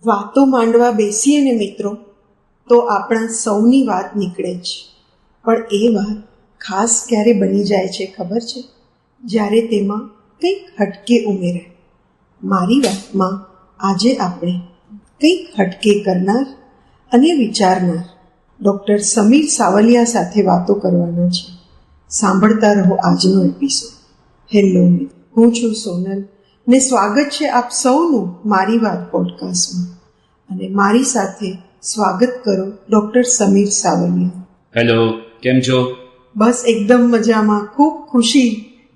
વાતો માંડવા બેસીએ ને મિત્રો તો આપણા સૌની વાત નીકળે જ, પણ એ વાત ખાસ ક્યારે બની જાય છે ખબર છે? જ્યારે તેમાં કંઈક હટકે ઉમેરે. મારી વાતમાં આજે આપણે કંઈક હટકે કરનાર અને વિચારનાર ડૉક્ટર સમીર સાવલિયા સાથે વાતો કરવાના છે. સાંભળતા રહો આજનો એપિસોડ. હેલો, હું છું સોનલ ને સ્વાગત છે આપ સૌનું મારી વાત પોડકાસ્ટમાં. અને મારી સાથે સ્વાગત કરો ડૉક્ટર સમીર સાવલિયા. હેલો, કેમ છો? બસ એકદમ મજામાં. ખૂબ ખુશી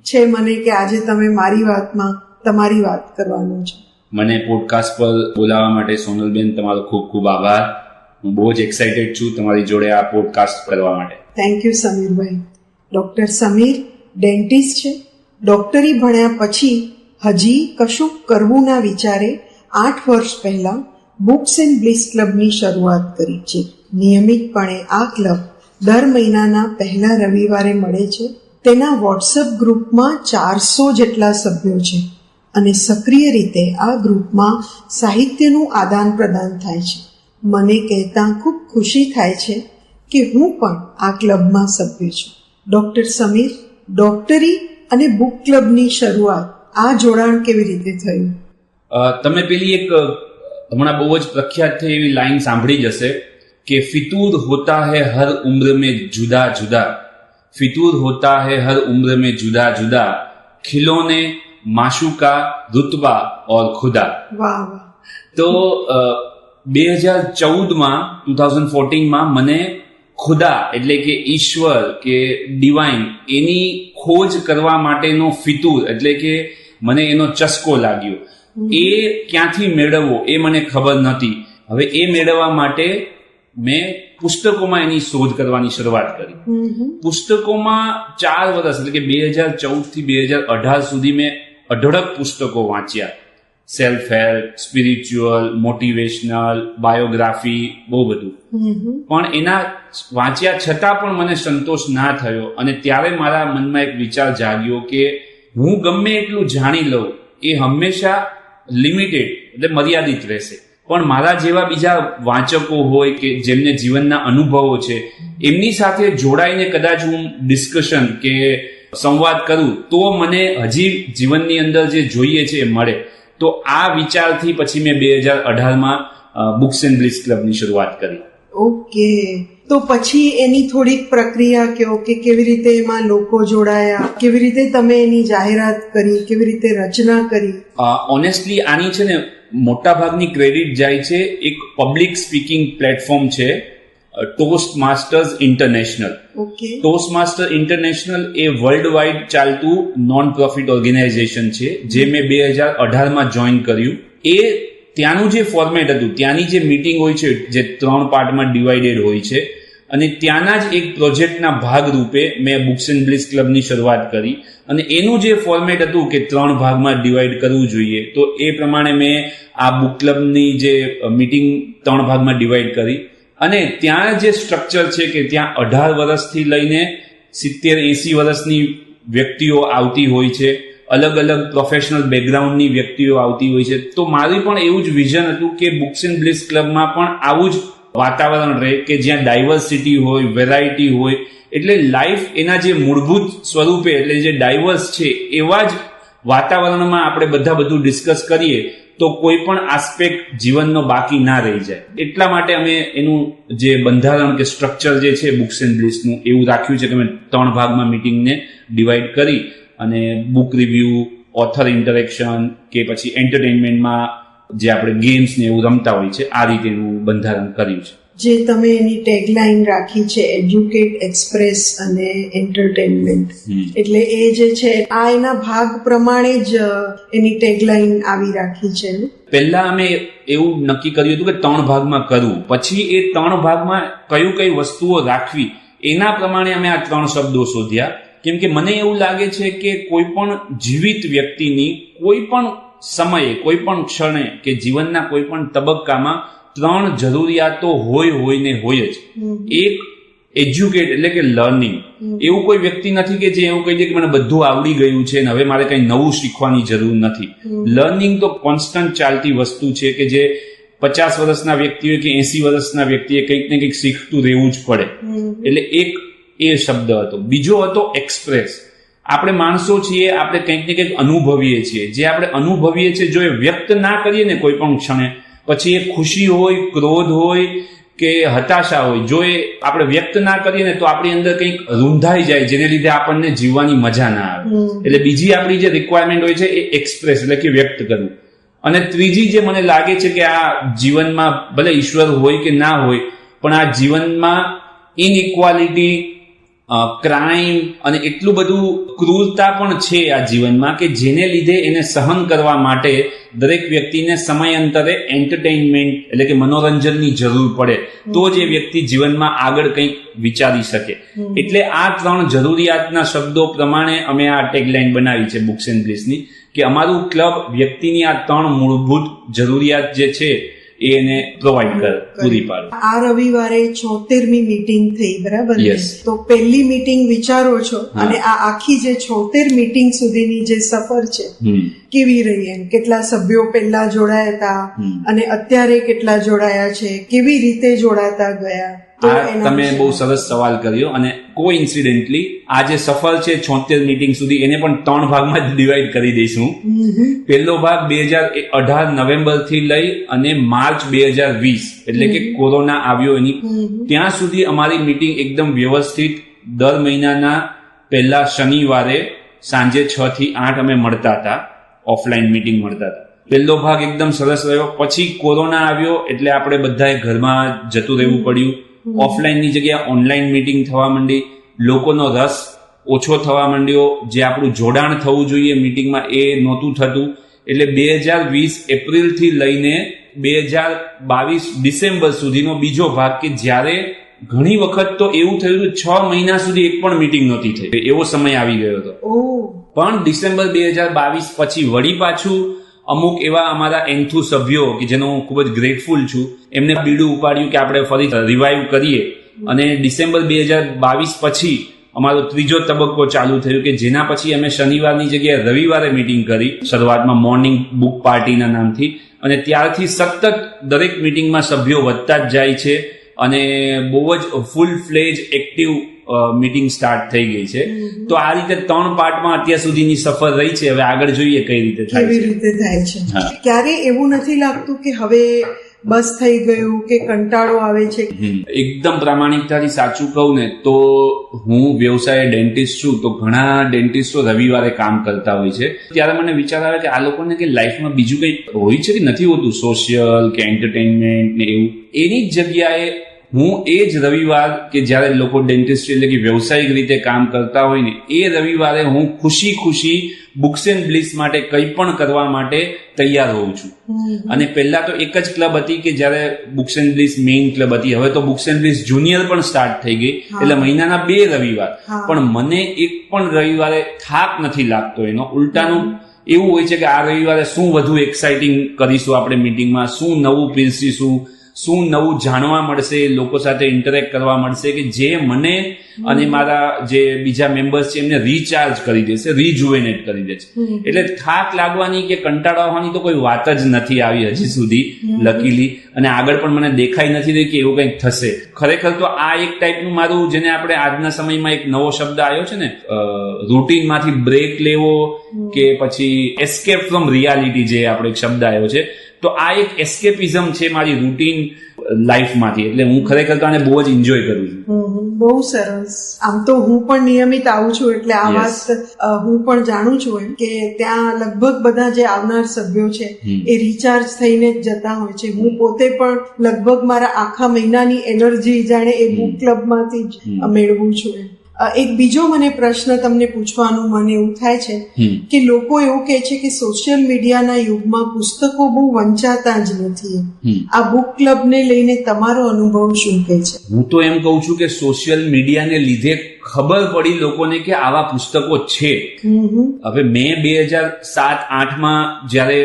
છે મને કે આજે તમે મારી વાતમાં તમારી વાત કરવાનું છે. મને પોડકાસ્ટ પર બોલાવવા માટે સોનલબેન તમારો ખૂબ ખૂબ આભાર. હું બહુ જ એક્સાઇટેડ છું તમારી જોડે આ પોડકાસ્ટ કરવા માટે. થેન્ક યુ સમીરભાઈ. ડૉક્ટર સમીર ડેન્ટિસ્ટ છે. ડૉક્ટરી ભણ્યા પછી હજી કશું કરવું ના વિચારે 8 વર્ષ પહેલાં બુક્સ એન્ડ બ્લિસ ક્લબની શરૂઆત કરી છે. નિયમિતપણે આ ક્લબ દર મહિનાના પહેલા રવિવારે મળે છે. તેના વોટ્સઅપ ગ્રુપમાં 400 જેટલા સભ્યો છે અને સક્રિય રીતે આ ગ્રુપમાં સાહિત્યનું આદાન પ્રદાન થાય છે. મને કહેતા ખૂબ ખુશી થાય છે કે હું પણ આ ક્લબમાં સભ્ય છું. ડૉક્ટર સમીર, ડૉક્ટરી અને બુક ક્લબની શરૂઆત, આ જોડાણ કેવી રીતે થયું? તમે પેલી એક હમણાં બહુ જ પ્રખ્યાત થઈ એવી લાઈન સાંભળી જશે કે ફિતૂર હોતા હૈ હર ઉમ્ર મેં જુદા જુદા, ફિતૂર હોતા હૈ હર ઉમ્ર મેં જુદા જુદા, ખિલોને માશૂકા रुतबा और खुदा. વાહ વાહ. તો 2014માં મને ખુદા એટલે કે ઈશ્વર કે ડિવાઇન એની ખોજ કરવા માટેનો ફિતૂર એટલે કે મને એનો ચસ્કો લાગ્યો. એ ક્યાંથી મેળવવો એ મને ખબર નહોતી. હવે એ મેળવવા માટે મેં પુસ્તકોમાં એની શોધ કરવાની શરૂઆત કરી. પુસ્તકોમાં 4 વર્ષ એટલે કે 2014 થી 2018 સુધી મેં અઢળક પુસ્તકો વાંચ્યા. Self help, spiritual, motivational, biography, બહુ બધું. પણ એના વાંચ્યા છતાં પણ મને સંતોષ ના થયો અને ત્યારે મારા મનમાં એક વિચાર જાગ્યો કે હું ગમે એટલું જાણી લઉં એ હંમેશા લિમિટેડ એટલે મર્યાદિત રહેશે. પણ મારા જેવા બીજા વાંચકો હોય કે જેમને જીવનના અનુભવો છે એમની સાથે જોડાઈને કદાચ હું ડિસ્કશન કે સંવાદ કરું તો મને હજી જીવનની અંદર જે જોઈએ છે એ મળે. તો આ વિચારથી પછી મેં 2018માં બુક્સ એન્ડ બ્લિસ ક્લબની શરૂઆત કરી. ઓકે, તો પછી એની થોડીક પ્રક્રિયા કહો કે કેવી રીતે એમાં લોકો જોડાયા, કેવી રીતે તમે એની જાહેરાત કરી, કેવી રીતે રચના કરી? ઓનેસ્ટલી આની છે ને મોટા ભાગની ક્રેડિટ જાય છે એક પબ્લિક સ્પીકિંગ પ્લેટફોર્મ છે Toastmasters International. Toastmaster International એ વર્લ્ડ વાઇડ ચાલતું નોન પ્રોફિટ ઓર્ગેનાઇઝેશન છે જે મેં 2018માં જોઈન કર્યું. એ ત્યાંનું જે ફોર્મેટ હતું, ત્યાંની જે મીટિંગ હોય છે જે 3 પાર્ટમાં ડિવાઇડેડ હોય છે અને ત્યાંના જ એક પ્રોજેક્ટના ભાગરૂપે મેં બુક્સ એન્ડ બ્લિસ ક્લબની શરૂઆત કરી. અને એનું જે ફોર્મેટ હતું કે 3 ભાગમાં ડિવાઈડ કરવું જોઈએ તો એ પ્રમાણે મેં આ બુક ક્લબની જે મીટિંગ 3 ભાગમાં ડિવાઈડ કરી. અને ત્યાં જે સ્ટ્રક્ચર છે કે ત્યાં 18 વર્ષથી લઈને 70-80 વર્ષની વ્યક્તિઓ આવતી હોય છે, અલગ અલગ પ્રોફેશનલ બેકગ્રાઉન્ડની વ્યક્તિઓ આવતી હોય છે. તો મારી પણ એવું જ વિઝન હતું કે બુક્સ એન્ડ બ્લિસ ક્લબમાં પણ આવું જ વાતાવરણ રહે કે જ્યાં ડાયવર્સિટી હોય, વેરાયટી હોય. એટલે લાઈફ એના જે મૂળભૂત સ્વરૂપે એટલે જે ડાયવર્સ છે એવા જ વાતાવરણમાં આપણે બધું ડિસ્કસ કરીએ તો કોઈ પણ આસ્પેક્ટ જીવનનો બાકી ના રહી જાય. એટલા માટે અમે એનું જે બંધારણ કે સ્ટ્રક્ચર જે છે બુક્સ એન્ડ બ્લિસનું એવું રાખ્યું છે કે અમે 3 ભાગમાં મીટિંગને ડિવાઈડ કરી અને બુક રિવ્યુ, ઓથર ઇન્ટરેક્શન કે પછી એન્ટરટેનમેન્ટમાં જે આપણે ગેમ્સ ને એવું રમતા હોય છે આ રીતેનું બંધારણ કર્યું છે. જે તમે એની ટેગલાઇન રાખી છે એજ્યુકેટ, એક્સપ્રેસ અને એન્ટરટેનમેન્ટ, એટલે એ જે છે આ એના ભાગ પ્રમાણે જ એની ટેગલાઇન આવી રાખી છે. પહેલા અમે એવું નક્કી કર્યું હતું કે 3 ભાગમાં કરવું, પછી એ 3 ભાગમાં કઈ વસ્તુઓ રાખવી એના પ્રમાણે અમે આ 3 શબ્દો શોધ્યા. કેમ કે મને એવું લાગે છે કે કોઈ પણ જીવિત વ્યક્તિની કોઈ પણ સમયે, કોઈ પણ ક્ષણે કે જીવનના કોઈ પણ તબક્કામાં 3 જરૂરિયાતો હોય ને હોય જ. એક એજ્યુકેટ એટલે કે લર્નિંગ. એવું કોઈ વ્યક્તિ નથી કે જે એવું કહી દે કે મને બધું આવડી ગયું છે અને હવે મારે કંઈ નવું શીખવાની જરૂર નથી. લર્નિંગ તો કોન્સ્ટન્ટ ચાલતી વસ્તુ છે કે જે 50 વર્ષના વ્યક્તિએ કે 80 વર્ષના વ્યક્તિએ કંઈક ને કંઈક શીખતું રહેવું જ પડે. એટલે એક એ શબ્દ હતો. બીજો હતો એક્સપ્રેસ. આપણે માણસો છીએ, આપણે કંઈક ને કંઈક અનુભવીએ છીએ. જે આપણે અનુભવીએ છીએ જો એ વ્યક્ત ના કરીએ ને કોઈ પણ ક્ષણે, પછી એ ખુશી હોય, ક્રોધ હોય કે હતાશા હોય, જો એ આપણે વ્યક્ત ના કરીએ ને તો આપણી અંદર કંઈક રૂંધાઈ જાય, જેને લીધે આપણને જીવવાની મજા ના આવે. એટલે બીજી આપણી જે રિક્વાયરમેન્ટ હોય છે એ એક્સપ્રેસ એટલે કે વ્યક્ત કરવું. અને ત્રીજી જે મને લાગે છે કે આ જીવનમાં ભલે ઈશ્વર હોય કે ના હોય, પણ આ જીવનમાં ઇનઇક્વાલિટી, ક્રાઇમ અને એટલું બધું ક્રૂરતા પણ છે આ જીવનમાં કે જેને લીધે એને સહન કરવા માટે દરેક વ્યક્તિને સમયાંતરે એન્ટરટેઇનમેન્ટ એટલે કે મનોરંજનની જરૂર પડે, તો જ એ વ્યક્તિ જીવનમાં આગળ કંઈક વિચારી શકે. એટલે આ 3 જરૂરિયાતના શબ્દો પ્રમાણે અમે આ ટેગલાઇન બનાવી છે બુક્સ એન્ડ બ્લિસની, કે અમારું ક્લબ વ્યક્તિની આ 3 મૂળભૂત જરૂરિયાત જે છે એને પ્રોવાઈડ પૂરી પાડે. આ રવિવારે 76મી મીટિંગ થઈ, બરાબર? Yes. તો પહેલી મીટિંગ વિચારો છો અને આ આખી જે 76 મીટિંગ સુધીની જે સફર છે કેવી રહી? એમ કેટલા સભ્યો પહેલા જોડાયા હતા અને અત્યારે કેટલા જોડાયા છે, કેવી રીતે જોડાતા ગયા? આ તમે બહુ સરસ સવાલ કર્યો. અને કોઇન્સિડેન્ટલી આ જે સફર છે 76 મીટિંગ સુધી એને પણ 3 ભાગમાં જ ડિવાઈડ કરી દઈશું. પહેલો ભાગ 2018 નવેમ્બર થી લઈ અને માર્ચ 2020 એટલે કે કોરોના આવ્યો એની ત્યાં સુધી અમારી મીટિંગ એકદમ વ્યવસ્થિત દર મહિનાના પહેલા શનિવારે સાંજે 6 થી 8 અમે મળતા હતા, ઓફલાઈન મીટિંગ મળતા હતા. પહેલો ભાગ એકદમ સરસ રહ્યો. પછી કોરોના આવ્યો એટલે આપણે બધાએ ઘરમાં જતું રહેવું પડ્યું. ઓફલાઈનની જગ્યાએ ઓનલાઈન મીટિંગ થવા માંડી. લોકોનો રસ ઓછો થવા માંડ્યો. જે આપણું જોડાણ થવું જોઈએ મીટિંગમાં એ નહોતું થતું. એટલે 2020 એપ્રિલથી લઈને 2022 ડિસેમ્બર સુધીનો બીજો ભાગ કે જ્યારે ઘણી વખત તો એવું થયું કે 6 મહિના સુધી એક પણ મીટિંગ નહોતી થઈ, એવો સમય આવી ગયો હતો. પણ ડિસેમ્બર 2022 પછી વળી પાછું અમુક એવા અમારા એન્થુ સભ્યો કે જેનો હું ખૂબ જ ગ્રેટફુલ છું, એમને બીડું ઉપાડ્યું કે આપણે ફરી રિવાઇવ કરીએ. અને ડિસેમ્બર 2022 પછી અમારો ત્રીજો તબક્કો ચાલુ થયો કે જેના પછી અમે શનિવારની જગ્યાએ રવિવારે મીટિંગ કરી, શરૂઆતમાં મોર્નિંગ બુક પાર્ટીના નામથી. અને ત્યારથી સતત દરેક મીટિંગમાં સભ્યો વધતા જ જાય છે અને બહુ જ ફૂલ ફ્લેજ એક્ટિવ મીટિંગ સ્ટાર્ટ થઈ ગઈ છે. તો આ રીતે 3 પાર્ટમાં અત્યાર સુધીની સફર રહી છે. હવે આગળ જોઈએ કઈ રીતે થાય છે. ક્યારે એવું નથી લાગતું કે હવે બસ થઈ ગયું કે કંટાળો આવે છે? એકદમ પ્રામાણિકતાથી સાચું કહું ને તો હું વ્યવસાય ડેન્ટિસ્ટ છું, તો ઘણા ડેન્ટિસ્ટો રવિવારે કામ કરતા હોય છે. ત્યારે મને વિચાર આવે કે આ લોકોને કે લાઈફમાં બીજું કંઈ હોય છે કે નથી હોતું, સોશિયલ કે એન્ટરટેનમેન્ટ ને એવું. એની જ જગ્યાએ હું એ જ રવિવાર કે જ્યારે લોકો ડેન્ટિસ્ટ એટલે કે વ્યવસાયિક રીતે કામ કરતા હોય ને એ રવિવારે હું ખુશી બુક્સ એન્ડ બ્લિસ માટે કંઈ પણ કરવા માટે તૈયાર હોઉં છું. અને પહેલા તો એક જ ક્લબ હતી કે જ્યારે books and bliss main club હતી. હવે તો બુક્સ એન્ડ બ્લિસ જુનિયર પણ સ્ટાર્ટ થઈ ગઈ, એટલે મહિનાના 2 રવિવાર. પણ મને એક પણ રવિવારે થાક નથી લાગતો. એનો ઉલટાનું એવું હોય છે કે આ રવિવારે શું વધુ એક્સાઇટિંગ કરીશું આપણે મીટિંગમાં, શું નવું પીરસીશું, શું નવું જાણવા મળશે, લોકો સાથે ઇન્ટરેક્ટ કરવા મળશે કે જે મને અને મારા જે બીજા મેમ્બર્સ છે એમને રિચાર્જ કરી દેશે, રિજુવેનેટ કરી દેશે. એટલે થાક લાગવાની કે કંટાળો આવવાની તો કોઈ વાત જ નથી આવી હજી સુધી લકીલી. અને આગળ પણ મને દેખાઈ નથી રહી કે એવું કંઈક થશે. ખરેખર તો આ એક ટાઈપનું મારું, જેને આપણે આજના સમયમાં એક નવો શબ્દ આવ્યો છે ને, રૂટીનમાંથી બ્રેક લેવો કે પછી એસ્કેપ ફ્રોમ રિયાલિટી, જે આપણે એક શબ્દ આવ્યો છે, તો આ એક એસ્કેપિઝમ છે મારી રૂટીન લાઈફમાંથી. એટલે હું ખરેખર તો આને બહુ જ એન્જોય કરું છું. બહુ સરસ. આમ તો હું પણ નિયમિત આવું છું એટલે આ વાત હું પણ જાણું છું કે ત્યાં લગભગ બધા જે આવનાર સભ્યો છે એ રિચાર્જ થઈને જ જતા હોય છે. હું પોતે પણ લગભગ મારા આખા મહિનાની એનર્જી જાણે એ બુક ક્લબમાંથી જ મેળવું છું. એક બીજો મને પ્રશ્ન તમને પૂછવાનું મને એવું થાય છે કે લોકો એવું કહે છે કે સોશિયલ મીડિયાના યુગમાં પુસ્તકો બહુ વંચાતા જ નથી. આ બુક ક્લબને લઈને તમારો અનુભવ શું કહે છે? હું તો એમ કહું છું કે સોશિયલ મીડિયાને લીધે ખબર પડી લોકોને કે આવા પુસ્તકો છે. હવે મેં 2007-8માં જ્યારે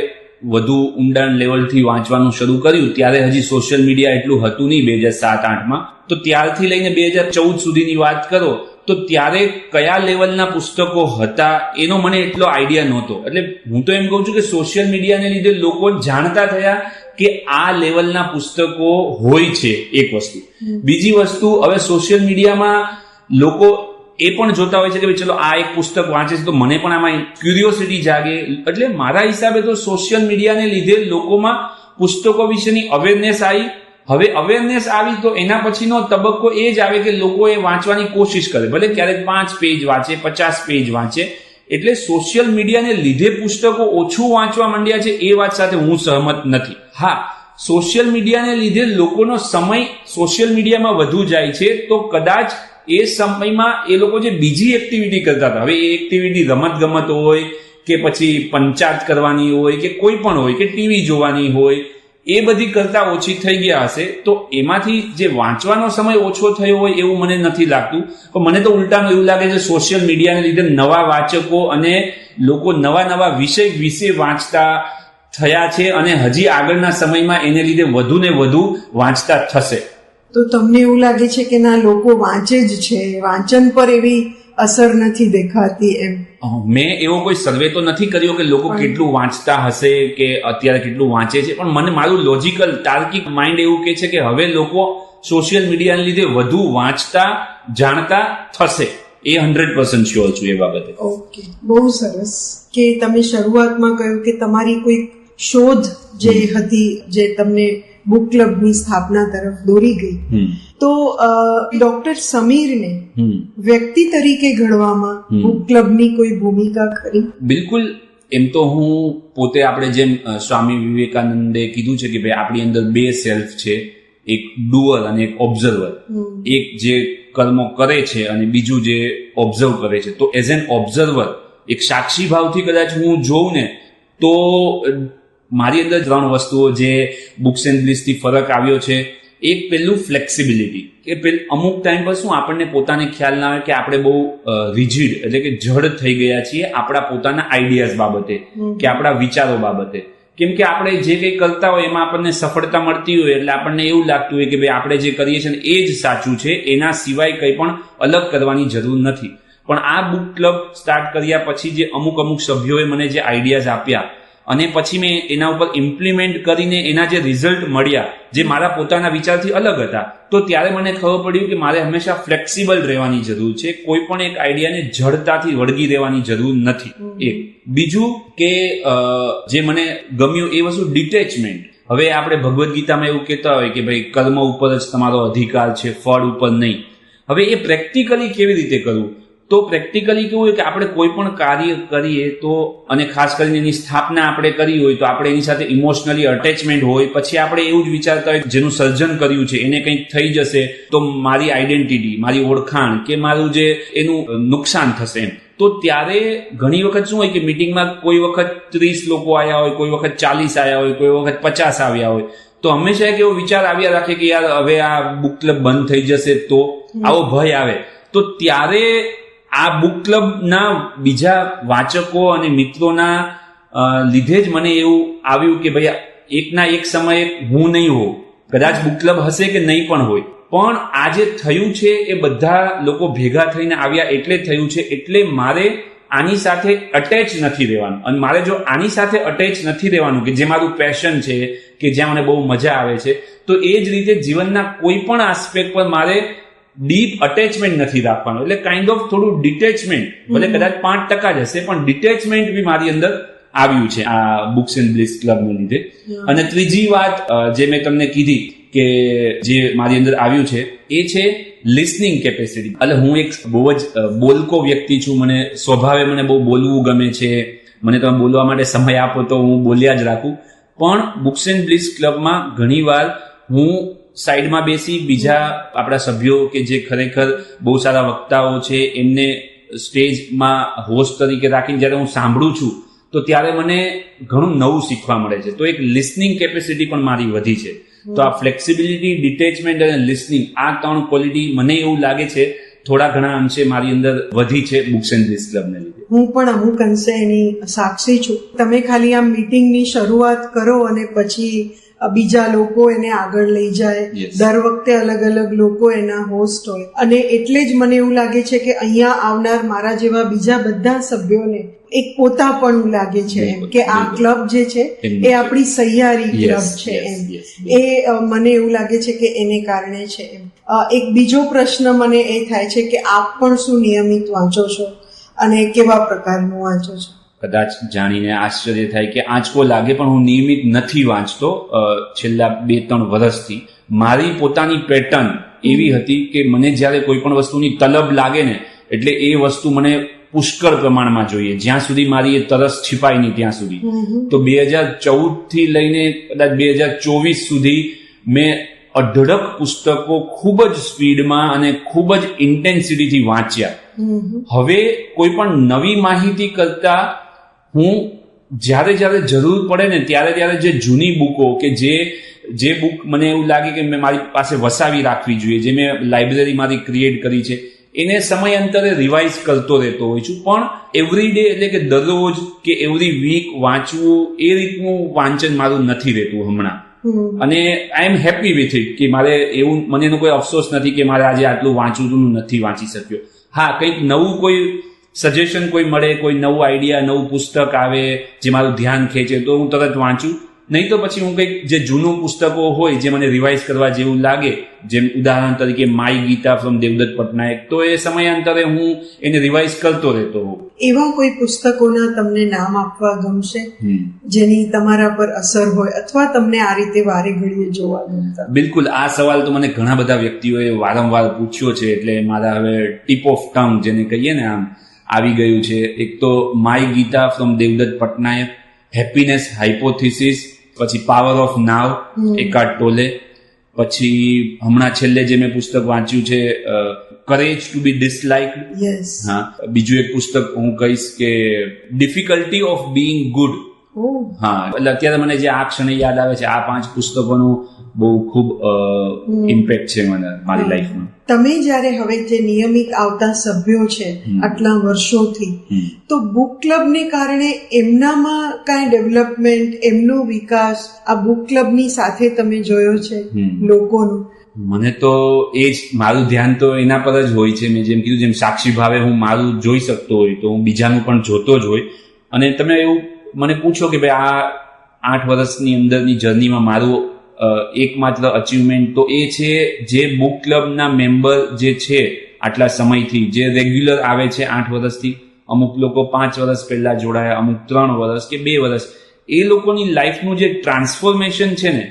વધુ ઊંડાણ લેવલથી વાંચવાનું શરૂ કર્યું ત્યારે હજી સોશિયલ મીડિયા એટલું હતું નહીં 2007-8માં. તો ત્યારથી લઈને 2014 સુધીની વાત કરો તો ત્યારે કયા લેવલના પુસ્તકો હતા એનો મને એટલો આઈડિયા નહોતો. એટલે હું તો એમ કહું છું કે સોશિયલ મીડિયાને લીધે લોકો જાણતા થયા કે આ લેવલના પુસ્તકો હોય છે, એક વસ્તુ. બીજી વસ્તુ, હવે સોશિયલ મીડિયામાં લોકો એ પણ જોતા હોય છે કે ચલો આ એક પુસ્તક વાંચે છે તો મને પણ આમાં ક્યુરિયોસિટી જાગે. એટલે મારા હિસાબે તો સોશિયલ મીડિયાને લીધે લોકોમાં પુસ્તકો વિશેની અવેરનેસ આવી. હવે અવેરનેસ આવી તો એના પછીનો તબક્કો એ જ આવે કે લોકો એ વાંચવાની કોશિશ કરે, ભલે ક્યારેક 5 પેજ વાંચે, 50 પેજ વાંચે. એટલે સોશિયલ મીડિયાને લીધે પુસ્તકો ઓછું વાંચવા માંડ્યા છે એ વાત સાથે હું સહમત નથી. હા, સોશિયલ મીડિયાને લીધે લોકોનો સમય સોશિયલ મીડિયામાં વધુ જાય છે તો કદાચ એ સમયમાં એ લોકો જે બીજી એક્ટિવિટી કરતા હતા, હવે એ એક્ટિવિટી રમત ગમત હોય કે પછી પંચાયત કરવાની હોય કે કોઈ પણ હોય કે ટીવી જોવાની હોય, એ બધી કરતા ઓછી થઈ ગયા હશે. તો એમાંથી જે વાંચવાનો સમય ઓછો થયો હોય એવું મને નથી લાગતું. પણ મને તો ઉલટાનું એવું લાગે છે સોશિયલ મીડિયાને લીધે નવા વાચકો અને લોકો નવા વિષય વિશે વાંચતા થયા છે અને હજી આગળના સમયમાં એને લીધે વધુ ને વધુ વાંચતા થશે. તો તમને એવું લાગે છે કે ના, લોકો વાંચે જ છે, વાંચન પર એવી અસર નથી દેખાતી એમ? મેં એવો કોઈ સર્વે તો નથી કર્યો કે લોકો કેટલું વાંચતા હશે કે અત્યારે કેટલું વાંચે છે, પણ મને મારું લોજિકલ તાર્કિક માઇન્ડ એવું કહે છે કે હવે લોકો સોશિયલ મીડિયાને લીધે વધુ વાંચતા જાણતા થશે. એ 100% શ્યોર છું એ બાબતે. ઓકે, બહુ સરસ કે તમે શરૂઆતમાં કહ્યું કે તમારી કોઈ શોધ જે હતી જે તમને બુક ક્લબની સ્થાપના તરફ દોરી ગઈ. તો ડોક્ટર સમીરને વ્યક્તિ તરીકે ઘડવામાં બુક ક્લબની કોઈ ભૂમિકા ખરી? બિલકુલ. એમ તો હું પોતે, આપણે જેમ સ્વામી વિવેકાનંદે કીધું છે કે ભાઈ આપણી અંદર 2 સેલ્ફ છે, એક ડુઅર અને એક ઓબ્ઝર્વર. એક જે કર્મો કરે છે અને બીજું જે ઓબ્ઝર્વ કરે છે. તો એઝ એન ઓબ્ઝર્વર, એક સાક્ષી ભાવથી કદાચ હું જોઉં ને તો મારી અંદર 3 વસ્તુઓ જે બુક્સ એન્ડ બ્લિસથી ફરક આવ્યો છે. એક પેલું ફ્લેક્સિબિલિટી, કે અમુક ટાઈમ પર શું આપણને પોતાને ખ્યાલ ના આવે કે આપણે બહુ રિજિડ એટલે કે જડ થઈ ગયા છીએ આપણા પોતાના આઈડિયાઝ બાબતે કે આપણા વિચારો બાબતે. કેમ કે આપણે જે કંઈ કરતા હોય એમાં આપણને સફળતા મળતી હોય એટલે આપણને એવું લાગતું હોય કે ભાઈ આપણે જે કરીએ છીએ એ જ સાચું છે, એના સિવાય કંઈ પણ અલગ કરવાની જરૂર નથી. પણ આ બુક ક્લબ સ્ટાર્ટ કર્યા પછી જે અમુક સભ્યોએ મને જે આઈડિયાઝ આપ્યા અને પછી મેં એના ઉપર ઇમ્પ્લિમેન્ટ કરીને એના જે રિઝલ્ટ મળ્યા જે મારા પોતાના વિચારથી અલગ હતા, તો ત્યારે મને ખબર પડ્યું કે મારે હંમેશા ફ્લેક્સિબલ રહેવાની જરૂર છે. કોઈ પણ એક આઈડિયાને જડતાથી વળગી રહેવાની જરૂર નથી. એક બીજું કે જે મને ગમ્યું એ વસ્તુ ડિટેચમેન્ટ. હવે આપણે ભગવદ્ ગીતામાં એવું કહેતા હોય કે ભાઈ કર્મ ઉપર જ તમારો અધિકાર છે, ફળ ઉપર નહીં. હવે એ પ્રેક્ટિકલી કેવી રીતે કરવું? તો પ્રેક્ટિકલી કેવું હોય કે આપણે કોઈ પણ કાર્ય કરીએ તો, અને ખાસ કરીને એની સ્થાપના આપણે કરી હોય તો આપણે એની સાથે ઇમોશનલી અટેચમેન્ટ હોય, પછી આપણે એવું જ વિચારતા હોય જેનું સર્જન કર્યું છે એને કંઈક થઈ જશે તો મારી આઈડેન્ટિટી, મારી ઓળખાણ કે મારું જે એનું નુકસાન થશે એમ. તો ત્યારે ઘણી વખત શું હોય કે મીટિંગમાં કોઈ વખત 30 લોકો આવ્યા હોય, કોઈ વખત 40 આવ્યા હોય, કોઈ વખત 50 આવ્યા હોય, તો હંમેશા એક એવો વિચાર આવ્યા રાખે કે યાર હવે આ બુક ક્લબ બંધ થઈ જશે તો, આવો ભય આવે. તો ત્યારે આ બુક ક્લબના બીજા વાચકો અને મિત્રોના લીધે જ મને એવું આવ્યું કે ભાઈ એકના એક સમયે હું નહીં હોઉં, કદાચ બુક ક્લબ હશે કે નહીં પણ હોય, પણ આ જે થયું છે એ બધા લોકો ભેગા થઈને આવ્યા એટલે થયું છે. એટલે મારે આની સાથે અટેચ નથી રહેવાનું, અને મારે જો આની સાથે અટેચ નથી રહેવાનું કે જે મારું પેશન છે કે જ્યાં મને બહુ મજા આવે છે, તો એ જ રીતે જીવનના કોઈ પણ આસ્પેક્ટ પર મારે ડીપ અટેચમેન્ટ નથી રાખવાનું. એટલે કાઇન્ડ ઓફ થોડું ડિટેચમેન્ટ, ભલે કદાચ 5% જ હશે પણ ડિટેચમેન્ટ બી મારી અંદર આવ્યું છે આ બુક્સ એન્ડ બ્લિસ ક્લબને લીધે. અને ત્રીજી વાત જે મેં તમને કીધી કે જે મારી અંદર આવ્યું છે એ છે લિસનિંગ કેપેસિટી. એટલે હું એક બહુ જ બોલકો વ્યક્તિ છું, મને સ્વભાવે મને બહુ બોલવું ગમે છે, મને તમે બોલવા માટે સમય આપો તો હું બોલ્યા જ રાખું. પણ બુક્સ એન્ડ બ્લિસ ક્લબમાં ઘણીવાર હું સાઈડમાં બેસી બીજા આપણા સભ્યો કે જે ખરેખર બહુ સારા વક્તાઓ છે એમને સ્ટેજમાં હોસ્ટ તરીકે રાખીને જ્યારે હું સાંભળું છું તો ત્યારે મને ઘણું નવું શીખવા મળે છે. તો એક લિસનિંગ કેપેસિટી પણ મારી વધી છે. તો આ ફ્લેક્સિબિલિટી, ડિટેચમેન્ટ અને લિસનિંગ, આ 3 ક્વોલિટી મને એવું લાગે છે થોડા ઘણા અંશે મારી અંદર વધી છે બુક્સ એન્ડ બ્લિસ ક્લબને લીધે. હું પણ અમુક અંશે એની સાક્ષી છું. તમે ખાલી આ મીટિંગની શરૂઆત કરો અને પછી બીજા લોકો એને આગળ લઈ જાય, દર વખતે અલગ અલગ લોકો એના હોસ્ટ હોય, અને એટલે જ મને એવું લાગે છે કે અહીંયા આવનાર મારા જેવા બીજા બધા સભ્યોને એક પોતાપણું લાગે છે એમ કે આ ક્લબ જે છે એ આપણી સહિયારી ક્લબ છે એમ, એ મને એવું લાગે છે કે એને કારણે છે એમ. એક બીજો પ્રશ્ન મને એ થાય છે કે આપ પણ શું નિયમિત વાંચો છો અને કેવા પ્રકારનું વાંચો છો? કદાચ જાણીને આશ્ચર્ય થાય કે આંચકો લાગે, પણ હું નિયમિત નથી વાંચતો છેલ્લા 2-3 વર્ષથી. મારી પોતાની પેટર્ન એવી હતી કે મને જ્યારે કોઈ પણ વસ્તુની તલબ લાગે ને એટલે એ વસ્તુ મને પુષ્કળ પ્રમાણમાં જોઈએ, જ્યાં સુધી મારી એ તરસ छिपाય નહીં ત્યાં સુધી. તો 2014 થી લઈને કદાચ 2024 સુધી મેં અઢળક પુસ્તકો ખૂબ જ સ્પીડમાં અને ખૂબ જ ઇન્ટેન્સિટીથી વાંચ્યા. હવે કોઈ પણ નવી માહિતી કરતા હું જ્યારે જરૂર પડે ને ત્યારે જે જૂની બુકો કે જે બુક મને એવું લાગે કે મેં મારી પાસે વસાવી રાખવી જોઈએ, જે મેં લાઇબ્રેરી મારી ક્રિએટ કરી છે, એને સમયાંતરે રિવાઇઝ કરતો રહેતો હોય છું. પણ એવરી ડે એટલે કે દરરોજ કે એવરી વીક વાંચવું એ રીતનું વાંચન મારું નથી રહેતું હમણાં. અને આઈ એમ હેપી વિથ ઇટ કે મારે એવું, મને એનો કોઈ અફસોસ નથી કે મારે આજે આટલું વાંચવું હતું, નથી વાંચી શક્યો. હા, કંઈક નવું કોઈ સજેશન કોઈ મળે, કોઈ નવું આઈડિયા, નવું પુસ્તક આવે જે મારું ધ્યાન ખેંચે તો હું તરત વાંચું, નહીં તો પછી હું કંઈક જે જૂનું પુસ્તકો હોય જે મને રિવાઇઝ કરવા જેવું લાગે, જેમ ઉદાહરણ તરીકે માય ગીતા ફ્રોમ દેવદત્ત પટનાયક, તો એ સમયાંતરે હું એને રિવાઇઝ કરતો રહેતો હોઉં. એવા કોઈ પુસ્તકોના તમને નામ આપવા ગમશે જેની તમારા પર અસર હોય અથવા તમને આ રીતે વારે ઘડીએ જોવા ગમતા? બિલકુલ, આ સવાલ તો મને ઘણા બધા વ્યક્તિઓએ વારંવાર પૂછ્યો છે, એટલે મારા હવે ટીપ ઓફ ટંગ જેને કહીએ ને આમ આવી ગયું છે. એક તો my Gita from Devdutt Pattanaik, happiness hypothesis, પછી power of now Eckhart Tolle, પછી હમણાં છેલ્લે જે મેં પુસ્તક વાંચ્યું છે કરેજ ટુ બી ડિસલાઇક્ડ. હા, બીજું એક પુસ્તક હું કહીશ કે ડિફિકલ્ટી ઓફ બીઇંગ ગુડ. હા, એટલે અત્યારે મને જે આ ક્ષણે યાદ આવે છે, આ 5 પુસ્તકોનું બહુ ખૂબ ઇમ્પેક્ટ છે મને મારી લાઈફમાં. તમે જ્યારે હવે જે નિયમિત આવતા સભ્યો છે આટલા વર્ષોથી, તો બુક ક્લબને કારણે એમનામાં કાંઈ ડેવલપમેન્ટ, એમનો વિકાસ આ બુક ક્લબની સાથે તમે જોયો છે લોકોનું? મને તો એ જ, મારું ધ્યાન તો એના પર જ હોય છે. મેં જેમ કીધું, જેમ સાક્ષી ભાવે હું મારું જોઈ શકતો હોય તો હું બીજાનું પણ જોતો જ હોય. અને તમે એવું મને પૂછો કે ભાઈ આ 8 વર્ષની અંદરની જર્નીમાં મારું એકમાત્ર અચીવમેન્ટ તો એ છે જે બુક ક્લબના મેમ્બર જે છે આટલા સમયથી, જે રેગ્યુલર આવે છે 8 વર્ષથી, અમુક લોકો 5 વર્ષ પહેલા જોડાયા, અમુક 3 વર્ષ કે 2 વર્ષ, એ લોકોની લાઈફનું જે ટ્રાન્સફોર્મેશન છે ને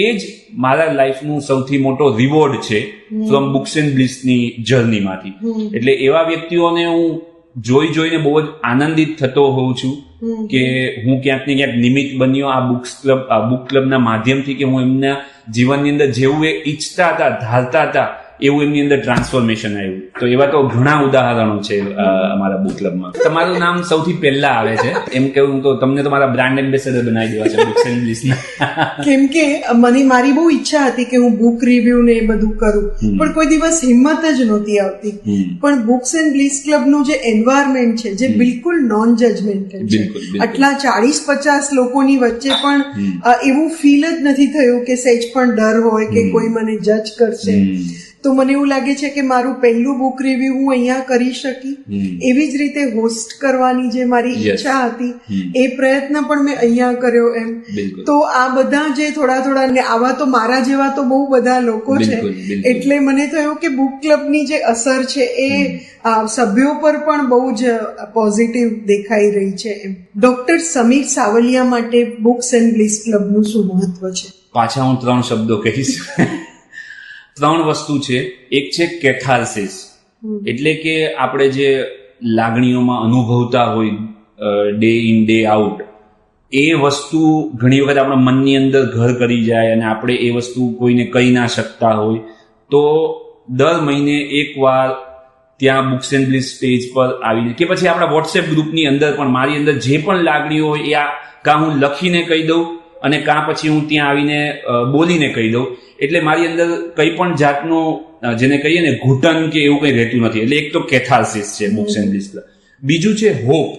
એ જ મારા લાઈફનું સૌથી મોટો રિવોર્ડ છે ફ્રોમ બુક્સ એન્ડ બ્લિસની જર્નીમાંથી. એટલે એવા વ્યક્તિઓને હું જોઈને બહુ જ આનંદિત થતો હોઉં છું કે હું ક્યાંક ને ક્યાંક નિમિત્ત બન્યો આ બુક ક્લબના માધ્યમથી, કે હું એમના જીવનની અંદર જેવું એ ઈચ્છતા હતા, ધારતા હતા, એવું એમની અંદર ટ્રાન્સફોર્મેશન આવ્યું. તો એવા તો ઘણા ઉદાહરણો છે અમારા બુક ક્લબમાં. તમારું નામ સૌથી પહેલા આવે છે એમ કેવું તો તમને તો મારા બ્રાન્ડ એમ્બેસેડર બનાવી દેવા છે બુક્સ એન્ડ બ્લિસના. કેમ કે મારી બહુ ઈચ્છા હતી કે હું બુક રિવ્યુ ને એ બધું કરું, પણ કોઈ દિવસ હિંમત જ નહોતી આવતી. પણ બુક્સ એન્ડ બ્લિસ ક્લબનું જે એન્વાયરમેન્ટ છે, જે બિલકુલ નોન જજમેન્ટલ છે, આટલા 40-50 લોકોની વચ્ચે પણ એવું ફીલ જ નથી થયું કે સહેજ પણ ડર હોય કે કોઈ મને જજ કરશે. તો મને એવું લાગે છે કે મારું પહેલું બુક રિવ્યુ હું અહીંયા કરી શકી. એવી જ રીતે હોસ્ટ કરવાની જે મારી ઈચ્છા હતી એ પ્રયત્ન પણ મેં અહીંયા કર્યો એમ. તો આ બધા જે થોડા ને આવા તો મારા જેવા તો બહુ બધા લોકો છે, એટલે મને તો એવું કે બુક ક્લબની જે અસર છે એ સભ્યો પર પણ બહુ જ પોઝિટિવ દેખાઈ રહી છે એમ. ડોક્ટર સમીર સાવલિયા માટે બુક્સ એન્ડ બ્લિસ ક્લબનું શું મહત્વ છે? પાછા હું 3 શબ્દો કહીશ. 3 વસ્તુ છે. એક છે કેથાર્સિસ, એટલે કે આપણે જે લાગણીઓમાં અનુભવતા હોય ડે ઇન ડે આઉટ, એ વસ્તુ ઘણી વખત આપણા મનની અંદર ઘર કરી જાય અને આપણે એ વસ્તુ કોઈને કહી ના શકતા હોય, તો દર મહિને એકવાર ત્યાં બુક્સ એન્ડ બ્લિસ પેજ પર આવીને કે પછી આપણા વોટ્સએપ ગ્રુપની અંદર પણ મારી અંદર જે પણ લાગણીઓ હોય એ કાં હું લખીને કહી દઉં અને કાં પછી હું ત્યાં આવીને બોલીને કહી દઉં. એટલે મારી અંદર કંઈ પણ જાતનું જેને કહીએ ને ઘૂંટણ કે એવું કંઈ રહેતું નથી. એટલે એક તો કેથાર્સિસ છે બુક્સ એન્ડ બ્લિસ. બીજું છે હોપ.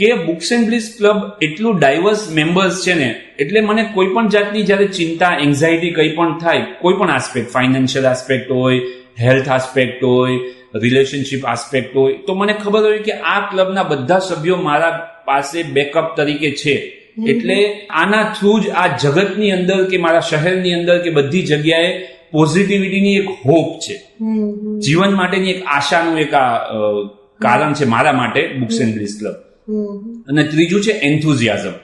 કે બુક્સ એન્ડ બ્લિસ ક્લબ એટલું ડાયવર્સ મેમ્બર્સ છે ને, એટલે મને કોઈ પણ જાતની જયારે ચિંતા, એન્ઝાયટી કંઈ પણ થાય, કોઈ પણ આસ્પેક્ટ, ફાઇનાન્શિયલ આસ્પેક્ટ હોય, હેલ્થ આસ્પેક્ટ હોય, રિલેશનશિપ આસ્પેક્ટ હોય, તો મને ખબર હોય કે આ ક્લબના બધા સભ્યો મારા પાસે બેકઅપ તરીકે છે. એટલે આના થ્રુ જ આ જગતની અંદર કે મારા શહેરની અંદર કે બધી જગ્યાએ પોઝિટિવિટીની એક હોપ છે, જીવન માટેની એક આશાનું એક કારણ છે મારા માટે બુક્સ એન્ડ બ્લિસ ક્લબ. અને ત્રીજું છે એન્થુઝિયાઝમ.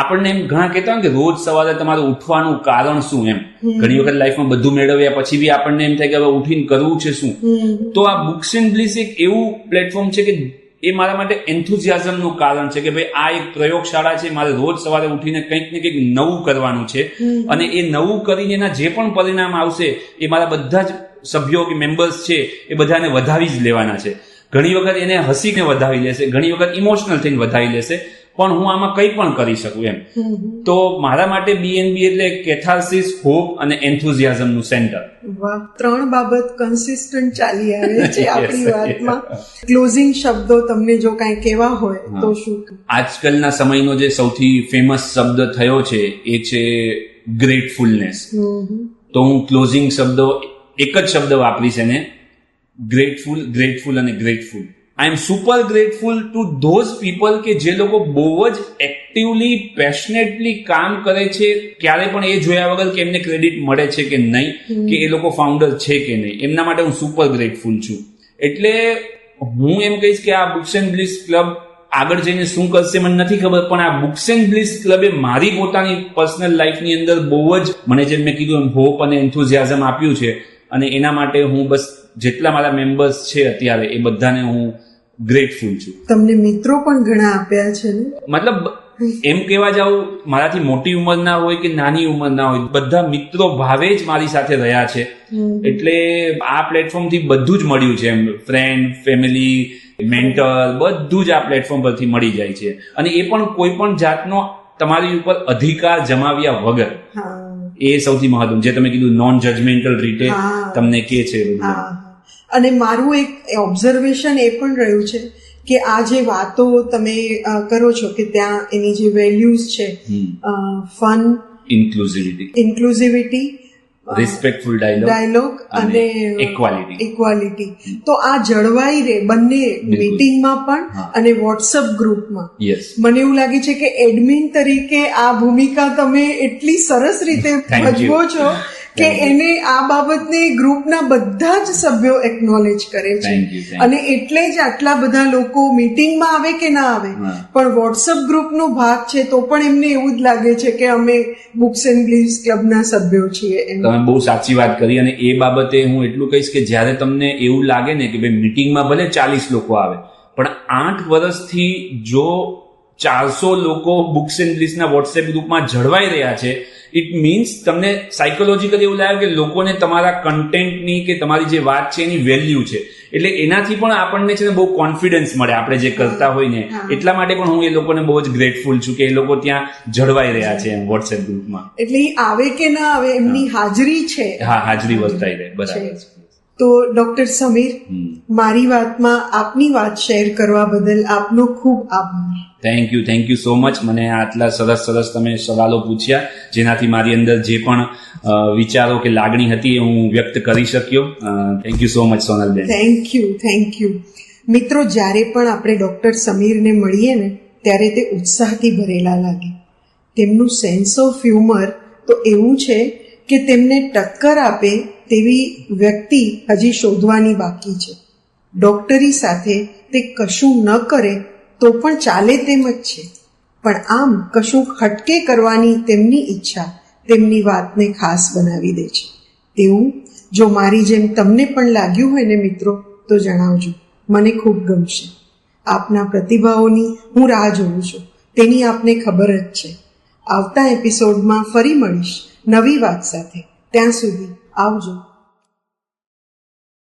આપણને એમ ઘણા કહેતા હોય કે રોજ સવારે તમારું ઉઠવાનું કારણ શું, એમ ઘણી વખત લાઈફમાં બધું મેળવ્યા પછી બી આપણને એમ થાય કે હવે ઉઠીને કરવું છે શું. તો આ બુક્સ એન્ડ બ્લિસ એક એવું પ્લેટફોર્મ છે કે એ મારા માટે એન્થુઝિયાઝમનું કારણ છે કે ભાઈ આ એક પ્રયોગશાળા છે, મારે રોજ સવારે ઉઠીને કંઈક ને કંઈક નવું કરવાનું છે, અને એ નવું કરીને એના જે પણ પરિણામ આવશે એ મારા બધા જ સભ્યો કે મેમ્બર્સ છે એ બધાને વધાવી જ લેવાના છે. ઘણી વખત એને હસીને વધાવી લેશે, ઘણી વખત ઇમોશનલ થઈને વધાવી લેશે, પણ હું આમાં કંઈ પણ કરી શકું એમ. તો મારા માટે બીએનબી એટલે કેથાર્સિસ, હોપ અને એન્થુઝિયાઝમનું સેન્ટર. વાહ, 3 બાબત કન્સિસ્ટન્ટ ચાલી આવે છે આપણી વાતમાં. ક્લોઝિંગ શબ્દો તમને જો કાંઈ કહેવા હોય તો શું? આજકાલના સમયનો જે સૌથી ફેમસ શબ્દ થયો છે એ છે ગ્રેટફુલનેસ. તો હું ક્લોઝિંગ શબ્દો એક જ શબ્દ વાપરીશ એને, ગ્રેટફુલ, ગ્રેટફુલ અને grateful. I am super grateful to those people કે જે લોકો બહુ જ એક્ટિવલી, પેશનેટલી કામ કરે છે, ક્યારે પણ એ જોયા વગર કે એમને ક્રેડિટ મળે છે કે નહીં, કે એ લોકો ફાઉન્ડર છે કે નહીં, એમના માટે હું સુપર ગ્રેટફુલ છું. એટલે હું એમ કહીશ કે આ બુક્સ એન્ડ બ્લિસ ક્લબ આગળ જઈને શું કરશે મને નથી ખબર, પણ આ બુક્સ એન્ડ બ્લિસ ક્લબે મારી પોતાની પર્સનલ લાઈફની અંદર બહુ જ મને જેમ મેં કીધું એમ હોપ અને એન્થુઝિયાઝમ આપ્યું છે, અને એના માટે હું બસ જેટલા મારા મેમ્બર્સ છે અત્યારે એ બધાને હું ગ્રેટફુલ છું. તમને મિત્રો પણ ઘણા આપ્યા છે ને? મતલબ એમ કહેવા જાઉં, મારાથી મોટી ઉંમરના હોય કે નાની ઉંમરના હોય, બધા મિત્રો ભાવે જ મારી સાથે રહ્યા છે. એટલે આ પ્લેટફોર્મ થી બધું જ મળ્યું છે, એમ ફ્રેન્ડ, ફેમિલી, મેન્ટર, બધું જ આ પ્લેટફોર્મ પરથી મળી જાય છે. અને એ પણ કોઈ પણ જાતનો તમારી ઉપર અધિકાર જમાવ્યા વગર. એ સૌથી મહત્વનું, જે તમે કીધું નોન જજમેન્ટલ રીતે તમને કે છે. અને મારું એક ઓબ્ઝર્વેશન એ પણ રહ્યું છે કે આ જે વાતો તમે કરો છો કે ત્યાં એની જે વેલ્યુઝ છે, ફન, ઇન્ક્લુઝિવિટી, રિસ્પેક્ટફુલ ડાયલોગ અને ઇક્વાલિટી, તો આ જળવાઈ રહે બંને મીટિંગમાં પણ અને વોટ્સઅપ ગ્રુપમાં. મને એવું લાગે છે કે એડમિન તરીકે આ ભૂમિકા તમે એટલી સરસ રીતે ભજવો છો કે એને આ બાબતને ગ્રુપના બધા જ સભ્યો એકનોલેજ કરે છે. અને એટલે જ આટલા બધા લોકો મીટિંગમાં આવે કે ના આવે, પણ વોટ્સઅપ ગ્રુપનો ભાગ છે તો પણ એમને એવું જ લાગે છે કે અમે બુક્સ એન્ડ બ્લિસ ક્લબના સભ્યો છીએ. તમે બહુ સાચી વાત કરી, અને એ બાબતે હું એટલું કહીશ કે જ્યારે તમને એવું લાગે ને કે ભાઈ મીટિંગમાં ભલે 40 લોકો આવે, પણ 8 વર્ષથી જો 400 લોકો બુક્સ એન્ડ બ્લિસના વોટ્સએપ ગ્રુપમાં જળવાઈ રહ્યા છે, ઇટ મીન્સ તમને સાયકોલોજીકલી એવું લાગે કે લોકોને તમારા કન્ટેન્ટની કે તમારી જે વાત છે એની વેલ્યુ છે. એટલે એનાથી પણ આપણને છે ને બહુ કોન્ફિડન્સ મળે આપણે જે કરતા હોય ને. એટલા માટે પણ હું એ લોકોને બહુ જ ગ્રેટફુલ છું કે એ લોકો ત્યાં જળવાઈ રહ્યા છે એમ વોટ્સએપ ગ્રુપમાં. એટલે આવે કે ના આવે એમની હાજરી છે. હાજરી વર્તાઈ રહે. બરાબર. તો ડોક્ટર સમીર, મારી વાતમાં આપની વાત શેર કરવા બદલ આપનો ખૂબ આભાર. Thank you so much. મને આટલા સરસ તમે સવાલો પૂછ્યા જેનાથી મારી અંદર જે પણ વિચારો કે લાગણી હતી એ હું વ્યક્ત કરી શક્યો. Thank you so much Sonalben. Thank you. મિત્રો, જ્યારે પણ આપણે ડોક્ટર સમીરને મળીએ ને ત્યારે તે ઉત્સાહથી ભરેલા લાગે. તેમનું સેન્સ ઓફ હ્યુમર તો એવું છે કે તેમને ટક્કર આપે તેવી વ્યક્તિ હજી શોધવાની બાકી છે. ડોક્ટરી સાથે તે કશું ન કરે તો પણ ચાલે તેમ જ છે, પણ આમ કશું ખટકે કરવાની તેમની ઈચ્છા તેમની વાતને ખાસ બનાવી દે છે. તેવું જો મારી જેમ તમને પણ લાગ્યું હોય ને મિત્રો, તો જણાવજો, મને ખૂબ ગમશે. આપના પ્રતિભાવોની હું રાહ જોઉં છું, તેની આપને ખબર જ છે. આવતા એપિસોડમાં ફરી મળીશ નવી વાત સાથે. ત્યાં સુધી આવજો.